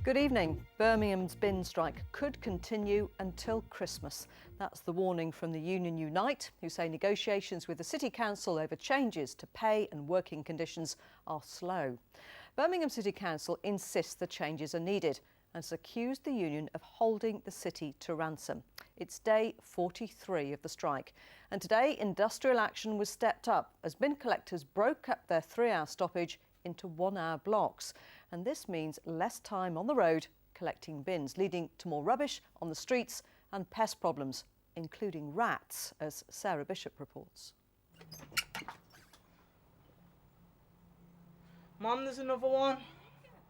Good evening. Birmingham's bin strike could continue until Christmas. That's the warning from the union Unite, who say negotiations with the City Council over changes to pay and working conditions are slow. Birmingham City Council insists the changes are needed and has accused the union of holding the city to ransom. It's day 43 of the strike, and today industrial action was stepped up as bin collectors broke up their 3-hour stoppage into 1-hour blocks. And this means less time on the road collecting bins, leading to more rubbish on the streets and pest problems, including rats, as Sarah Bishop reports. Mum, there's another one.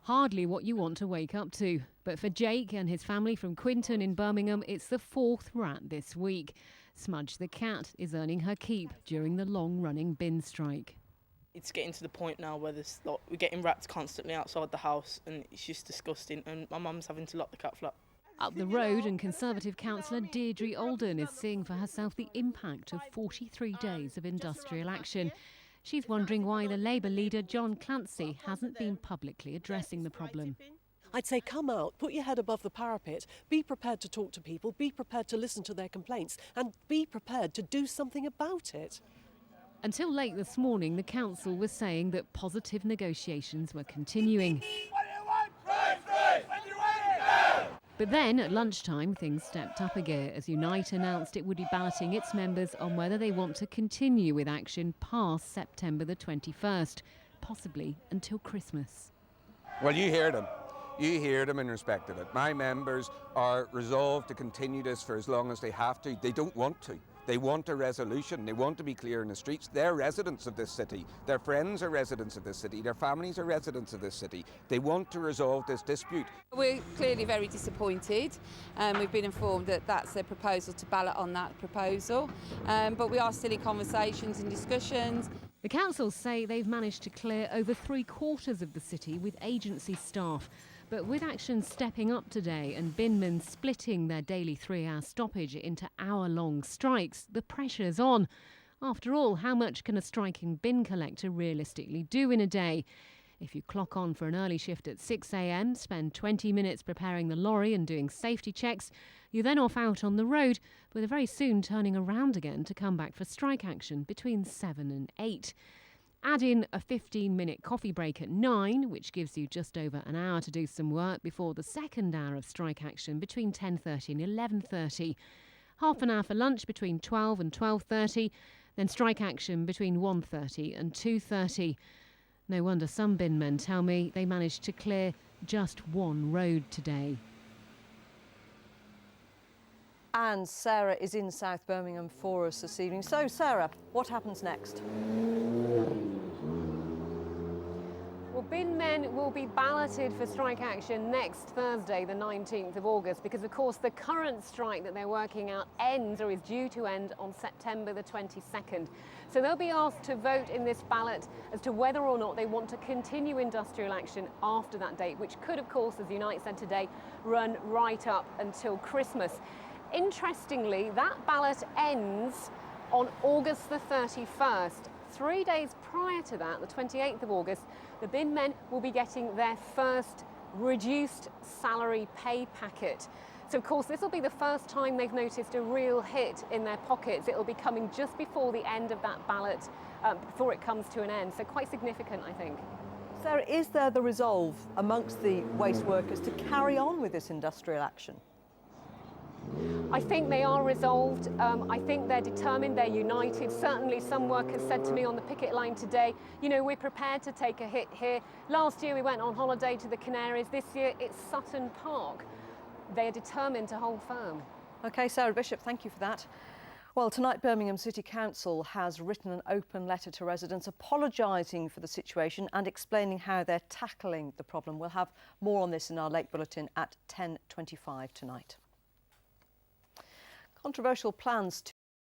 Hardly what you want to wake up to. But for Jake and his family from Quinton in Birmingham, it's the 4th rat this week. Smudge the cat is earning her keep during the long-running bin strike. It's getting to the point now where we're getting rats constantly outside the house, and it's just disgusting, and my mum's having to lock the cat flap. Up the road, and Conservative councillor Deirdre Alden is seeing for herself the impact of 43 days of industrial action. She's wondering why the Labour leader John Clancy hasn't been publicly addressing the problem. I'd say come out, put your head above the parapet, be prepared to talk to people, be prepared to listen to their complaints, and be prepared to do something about it. Until late this morning, the council was saying that positive negotiations were continuing. But then, at lunchtime, things stepped up again as Unite announced it would be balloting its members on whether they want to continue with action past September the 21st, possibly until Christmas. Well, you hear them. You hear them in respect of it. My members are resolved to continue this for as long as they have to. They don't want to. They want a resolution. They want to be clear in the streets. They're residents of this city. Their friends are residents of this city. Their families are residents of this city. They want to resolve this dispute. We're clearly very disappointed. We've been informed that that's a proposal to ballot on that proposal. But we are still in conversations and discussions. The councils say they've managed to clear over 3/4 of the city with agency staff. But with action stepping up today and binmen splitting their daily 3-hour stoppage into hour-long strikes, the pressure's on. After all, how much can a striking bin collector realistically do in a day? If you clock on for an early shift at 6 a.m, spend 20 minutes preparing the lorry and doing safety checks, you're then off out on the road, but are very soon turning around again to come back for strike action between 7 and 8. Add in a 15-minute coffee break at 9, which gives you just over an hour to do some work before the second hour of strike action between 10:30 and 11:30. Half an hour for lunch between 12 and 12:30, then strike action between 1:30 and 2:30. No wonder some binmen tell me they managed to clear just one road today. And Sarah is in South Birmingham for us this evening. So, Sarah, what happens next? Well, binmen will be balloted for strike action next Thursday, the 19th of August, because, of course, the current strike that they're working out ends or is due to end on September the 22nd. So they'll be asked to vote in this ballot as to whether or not they want to continue industrial action after that date, which could, of course, as Unite said today, run right up until Christmas. Interestingly, that ballot ends on August the 31st. 3 days prior to that, the 28th of August, the binmen will be getting their first reduced salary pay packet. So, of course, this will be the first time they've noticed a real hit in their pockets. It will be coming just before the end of that ballot, before it comes to an end. So quite significant, I think. Sarah, is there the resolve amongst the waste workers to carry on with this industrial action? I think they are resolved. I think they're determined, they're united. Certainly some workers said to me on the picket line today, you know, we're prepared to take a hit here. Last year we went on holiday to the Canaries. This year it's Sutton Park. They are determined to hold firm. OK, Sarah Bishop, thank you for that. Well, tonight Birmingham City Council has written an open letter to residents apologising for the situation and explaining how they're tackling the problem. We'll have more on this in our late bulletin at 10:25 tonight. Controversial plans to